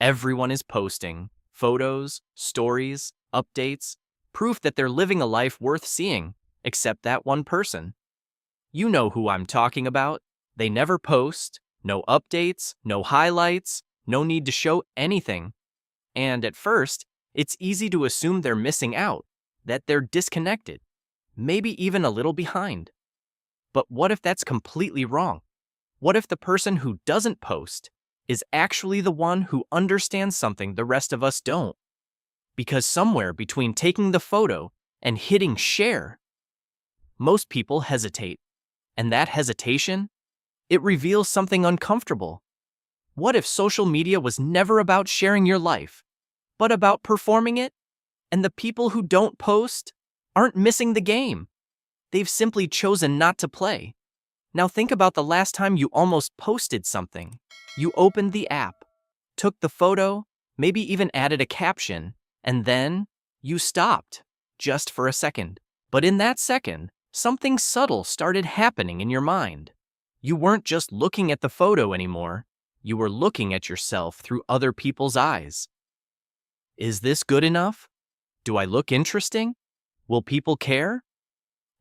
Everyone is posting photos, stories, updates, proof that they're living a life worth seeing, except that one person. You know who I'm talking about. They never post, no updates, no highlights, no need to show anything. And at first, it's easy to assume they're missing out, that they're disconnected, maybe even a little behind. But what if that's completely wrong? What if the person who doesn't post is actually the one who understands something the rest of us don't? Because somewhere between taking the photo and hitting share, most people hesitate. And that hesitation, it reveals something uncomfortable. What if social media was never about sharing your life, but about performing it? And the people who don't post aren't missing the game. They've simply chosen not to play. Now think about the last time you almost posted something. You opened the app, took the photo, maybe even added a caption, and then you stopped, just for a second. But in that second, something subtle started happening in your mind. You weren't just looking at the photo anymore, you were looking at yourself through other people's eyes. Is this good enough? Do I look interesting? Will people care?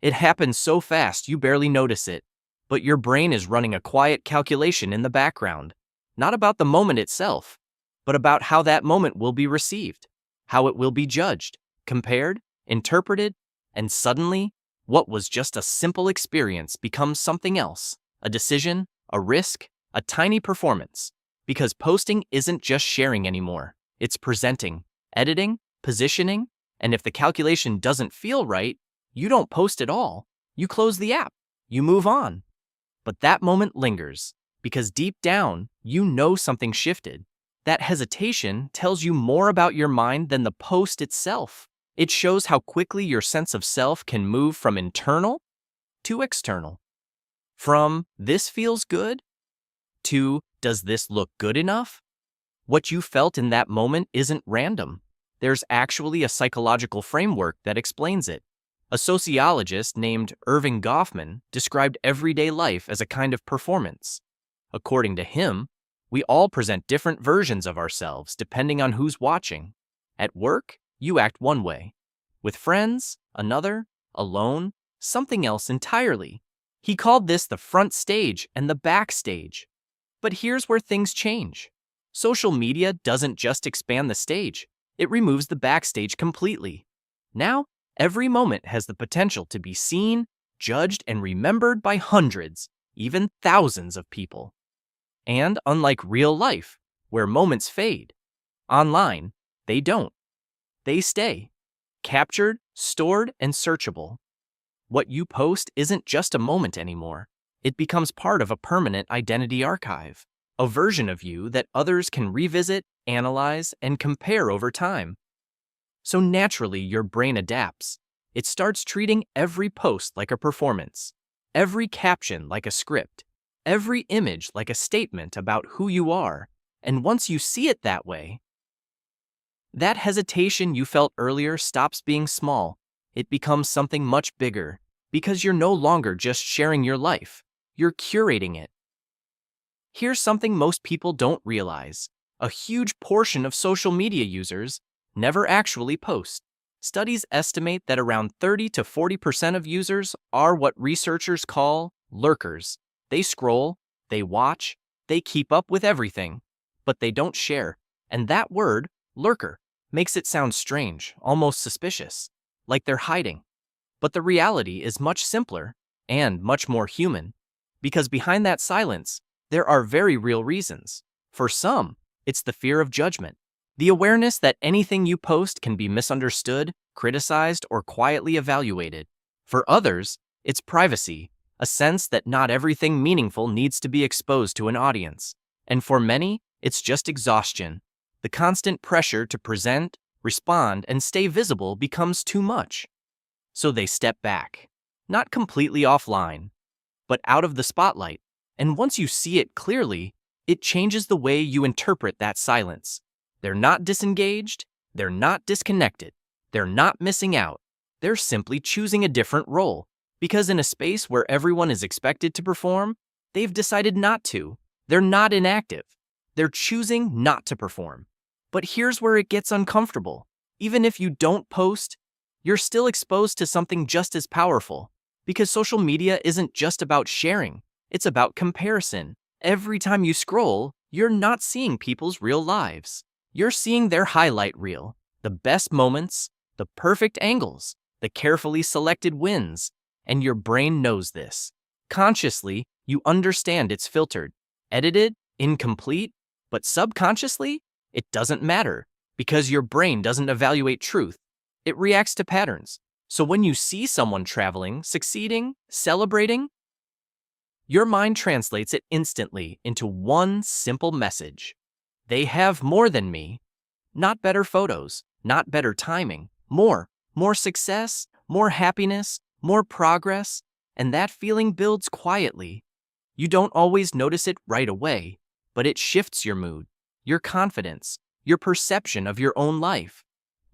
It happens so fast you barely notice it, but your brain is running a quiet calculation in the background, not about the moment itself, but about how that moment will be received, how it will be judged, compared, interpreted, and suddenly, what was just a simple experience becomes something else, a decision, a risk, a tiny performance, because posting isn't just sharing anymore, it's presenting, editing, positioning, and if the calculation doesn't feel right, you don't post at all. You close the app. You move on. But that moment lingers, because deep down, you know something shifted. That hesitation tells you more about your mind than the post itself. It shows how quickly your sense of self can move from internal to external. From "this feels good" to "does this look good enough?" What you felt in that moment isn't random. There's actually a psychological framework that explains it. A sociologist named Irving Goffman described everyday life as a kind of performance. According to him, we all present different versions of ourselves depending on who's watching. At work, you act one way. With friends, another. Alone, something else entirely. He called this the front stage and the backstage. But here's where things change. Social media doesn't just expand the stage, it removes the backstage completely. Now, every moment has the potential to be seen, judged, and remembered by hundreds, even thousands of people. And unlike real life, where moments fade, online, they don't. They stay, captured, stored, and searchable. What you post isn't just a moment anymore. It becomes part of a permanent identity archive, a version of you that others can revisit, analyze, and compare over time. So naturally, your brain adapts. It starts treating every post like a performance, every caption like a script, every image like a statement about who you are. And once you see it that way, that hesitation you felt earlier stops being small. It becomes something much bigger, because you're no longer just sharing your life, you're curating it. Here's something most people don't realize. A huge portion of social media users never actually post. Studies estimate that around 30 to 40% of users are what researchers call lurkers. They scroll, they watch, they keep up with everything, but they don't share. And that word, lurker, makes it sound strange, almost suspicious, like they're hiding. But the reality is much simpler and much more human, because behind that silence, there are very real reasons. For some, it's the fear of judgment. The awareness that anything you post can be misunderstood, criticized, or quietly evaluated. For others, it's privacy, a sense that not everything meaningful needs to be exposed to an audience. And for many, it's just exhaustion. The constant pressure to present, respond, and stay visible becomes too much. So they step back, not completely offline, but out of the spotlight. And once you see it clearly, it changes the way you interpret that silence. They're not disengaged, they're not disconnected, they're not missing out. They're simply choosing a different role, because in a space where everyone is expected to perform, they've decided not to. They're not inactive. They're choosing not to perform. But here's where it gets uncomfortable. Even if you don't post, you're still exposed to something just as powerful. Because social media isn't just about sharing, it's about comparison. Every time you scroll, you're not seeing people's real lives. You're seeing their highlight reel, the best moments, the perfect angles, the carefully selected wins, and your brain knows this. Consciously, you understand it's filtered, edited, incomplete, but subconsciously, it doesn't matter because your brain doesn't evaluate truth. It reacts to patterns. So when you see someone traveling, succeeding, celebrating, your mind translates it instantly into one simple message. They have more than me. Not better photos, not better timing, more success, more happiness, more progress, and that feeling builds quietly. You don't always notice it right away, but it shifts your mood, your confidence, your perception of your own life.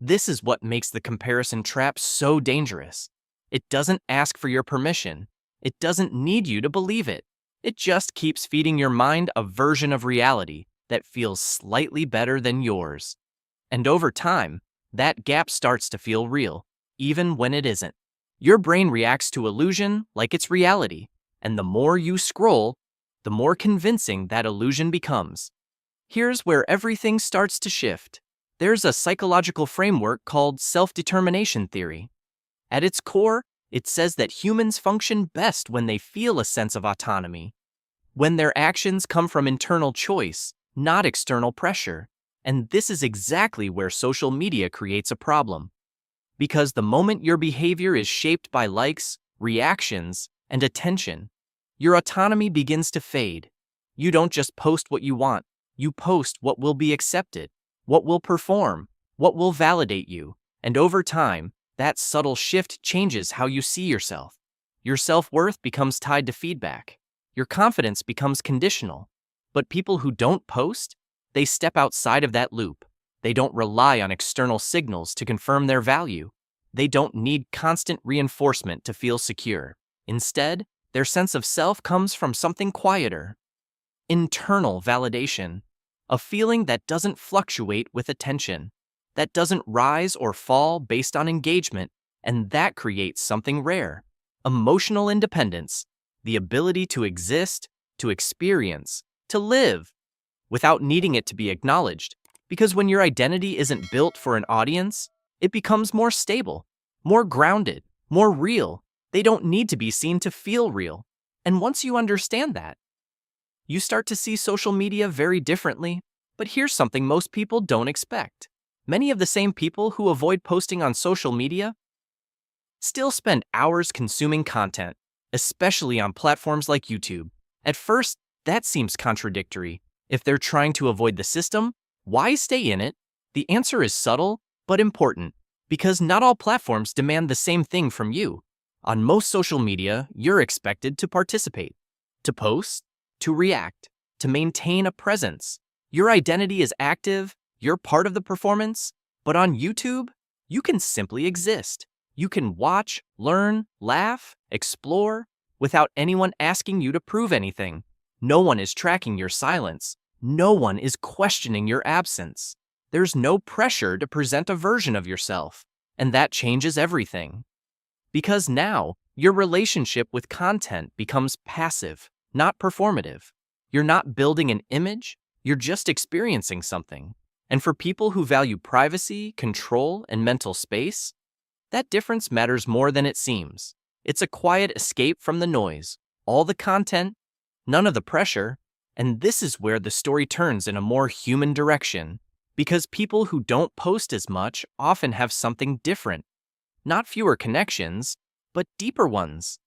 This is what makes the comparison trap so dangerous. It doesn't ask for your permission. It doesn't need you to believe it. It just keeps feeding your mind a version of reality that feels slightly better than yours. And over time, that gap starts to feel real, even when it isn't. Your brain reacts to illusion like it's reality, and the more you scroll, the more convincing that illusion becomes. Here's where everything starts to shift. There's a psychological framework called self-determination theory. At its core, it says that humans function best when they feel a sense of autonomy, when their actions come from internal choice, not external pressure. And this is exactly where social media creates a problem. Because the moment your behavior is shaped by likes, reactions, and attention, your autonomy begins to fade. You don't just post what you want, you post what will be accepted, what will perform, what will validate you. And over time, that subtle shift changes how you see yourself. Your self-worth becomes tied to feedback. Your confidence becomes conditional. But people who don't post, they step outside of that loop. They don't rely on external signals to confirm their value. They don't need constant reinforcement to feel secure. Instead, their sense of self comes from something quieter. Internal validation. A feeling that doesn't fluctuate with attention, that doesn't rise or fall based on engagement, and that creates something rare. Emotional independence. The ability to exist, to experience, to live, without needing it to be acknowledged. Because when your identity isn't built for an audience, it becomes more stable, more grounded, more real. They don't need to be seen to feel real. And once you understand that, you start to see social media very differently. But here's something most people don't expect. Many of the same people who avoid posting on social media still spend hours consuming content, especially on platforms like YouTube. At first, that seems contradictory. If they're trying to avoid the system, why stay in it? The answer is subtle, but important, because not all platforms demand the same thing from you. On most social media, you're expected to participate, to post, to react, to maintain a presence. Your identity is active, you're part of the performance, but on YouTube, you can simply exist. You can watch, learn, laugh, explore, without anyone asking you to prove anything. No one is tracking your silence. No one is questioning your absence. There's no pressure to present a version of yourself, and that changes everything. Because now, your relationship with content becomes passive, not performative. You're not building an image, you're just experiencing something. And for people who value privacy, control, and mental space, that difference matters more than it seems. It's a quiet escape from the noise, all the content, none of the pressure, and this is where the story turns in a more human direction. Because people who don't post as much often have something different. Not fewer connections, but deeper ones.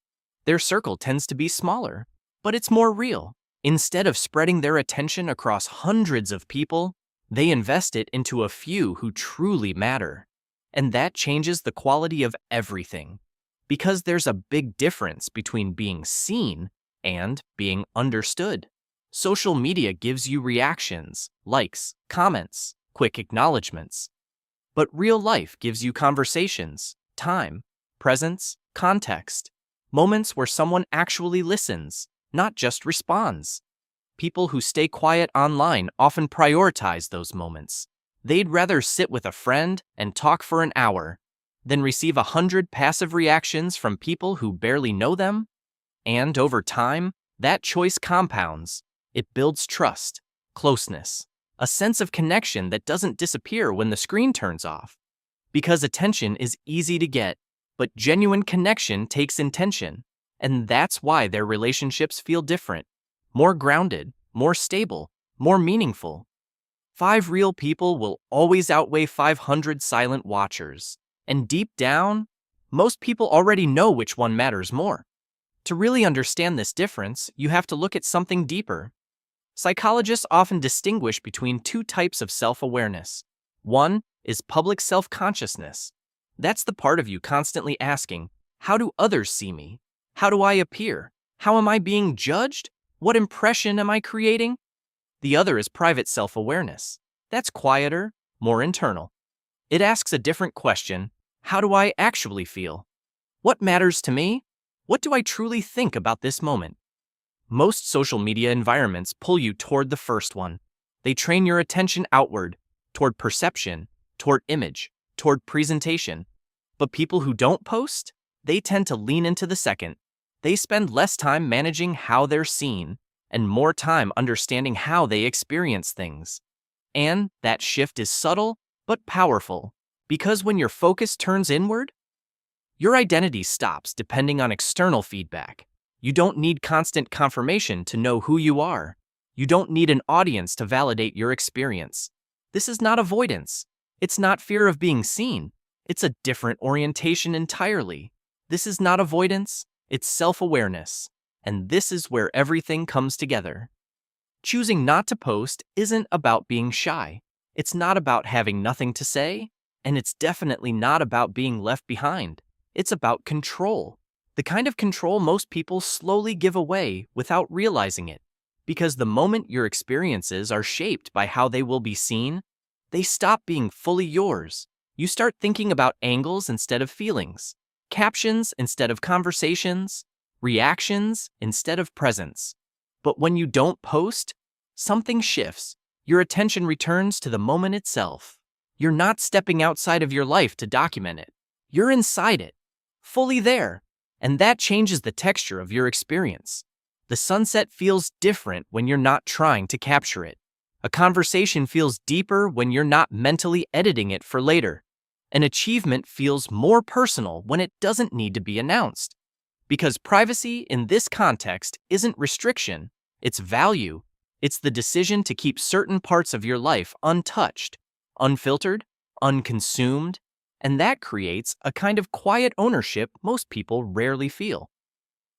Their circle tends to be smaller, but it's more real. Instead of spreading their attention across hundreds of people, they invest it into a few who truly matter. And that changes the quality of everything. Because there's a big difference between being seen and being understood. Social media gives you reactions, likes, comments, quick acknowledgements. But real life gives you conversations, time, presence, context, moments where someone actually listens, not just responds. People who stay quiet online often prioritize those moments. They'd rather sit with a friend and talk for an hour than receive 100 passive reactions from people who barely know them. And over time, that choice compounds. It builds trust, closeness, a sense of connection that doesn't disappear when the screen turns off. Because attention is easy to get, but genuine connection takes intention. And that's why their relationships feel different, more grounded, more stable, more meaningful. 5 real people will always outweigh 500 silent watchers. And deep down, most people already know which one matters more. To really understand this difference, you have to look at something deeper. Psychologists often distinguish between 2 types of self-awareness. One is public self-consciousness. That's the part of you constantly asking, how do others see me? How do I appear? How am I being judged? What impression am I creating? The other is private self-awareness. That's quieter, more internal. It asks a different question. How do I actually feel? What matters to me? What do I truly think about this moment? Most social media environments pull you toward the first one. They train your attention outward, toward perception, toward image, toward presentation. But people who don't post, they tend to lean into the second. They spend less time managing how they're seen and more time understanding how they experience things. And that shift is subtle but powerful, because when your focus turns inward, your identity stops depending on external feedback. You don't need constant confirmation to know who you are. You don't need an audience to validate your experience. This is not avoidance. It's not fear of being seen. It's a different orientation entirely. This is not avoidance. It's self-awareness. And this is where everything comes together. Choosing not to post isn't about being shy. It's not about having nothing to say, and it's definitely not about being left behind. It's about control. The kind of control most people slowly give away without realizing it. Because the moment your experiences are shaped by how they will be seen, they stop being fully yours. You start thinking about angles instead of feelings, captions instead of conversations, reactions instead of presence. But when you don't post, something shifts. Your attention returns to the moment itself. You're not stepping outside of your life to document it. You're inside it, fully there. And that changes the texture of your experience. The sunset feels different when you're not trying to capture it. A conversation feels deeper when you're not mentally editing it for later. An achievement feels more personal when it doesn't need to be announced. Because privacy in this context isn't restriction, it's value. It's the decision to keep certain parts of your life untouched, unfiltered, unconsumed, and that creates a kind of quiet ownership most people rarely feel.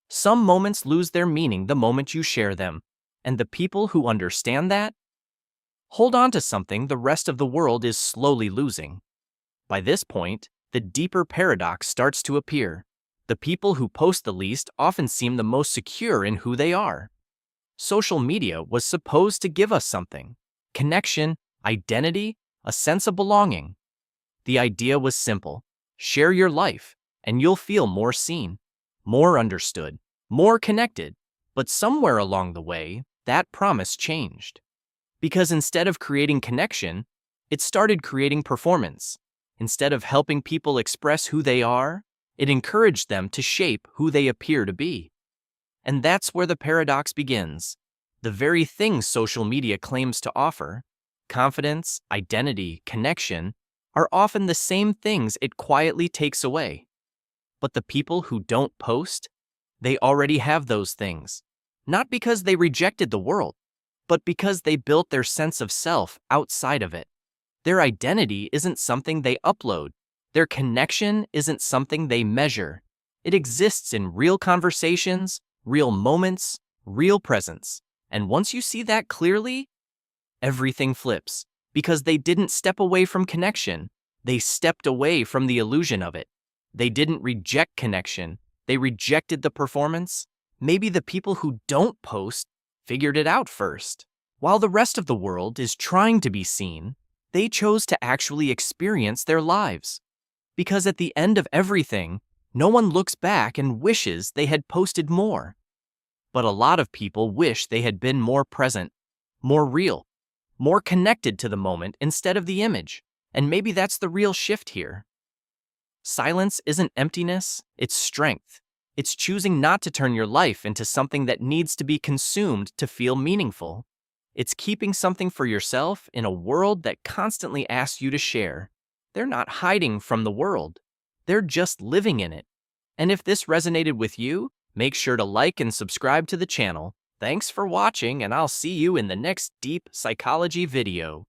Some moments lose their meaning the moment you share them, and the people who understand that hold on to something the rest of the world is slowly losing. By this point, the deeper paradox starts to appear. The people who post the least often seem the most secure in who they are. Social media was supposed to give us something: connection, identity, a sense of belonging. The idea was simple: share your life, and you'll feel more seen, more understood, more connected. But somewhere along the way, that promise changed. Because instead of creating connection, it started creating performance. Instead of helping people express who they are, it encouraged them to shape who they appear to be. And that's where the paradox begins. The very things social media claims to offer, confidence, identity, connection, are often the same things it quietly takes away. But the people who don't post, they already have those things. Not because they rejected the world, but because they built their sense of self outside of it. Their identity isn't something they upload. Their connection isn't something they measure. It exists in real conversations, real moments, real presence. And once you see that clearly, everything flips. Because they didn't step away from connection. They stepped away from the illusion of it. They didn't reject connection. They rejected the performance. Maybe the people who don't post figured it out first. While the rest of the world is trying to be seen, they chose to actually experience their lives. Because at the end of everything, no one looks back and wishes they had posted more. But a lot of people wish they had been more present, more real, more connected to the moment instead of the image. And maybe that's the real shift here. Silence isn't emptiness, it's strength. It's choosing not to turn your life into something that needs to be consumed to feel meaningful. It's keeping something for yourself in a world that constantly asks you to share. They're not hiding from the world. They're just living in it. And if this resonated with you, make sure to like and subscribe to the channel. Thanks for watching, and I'll see you in the next deep psychology video.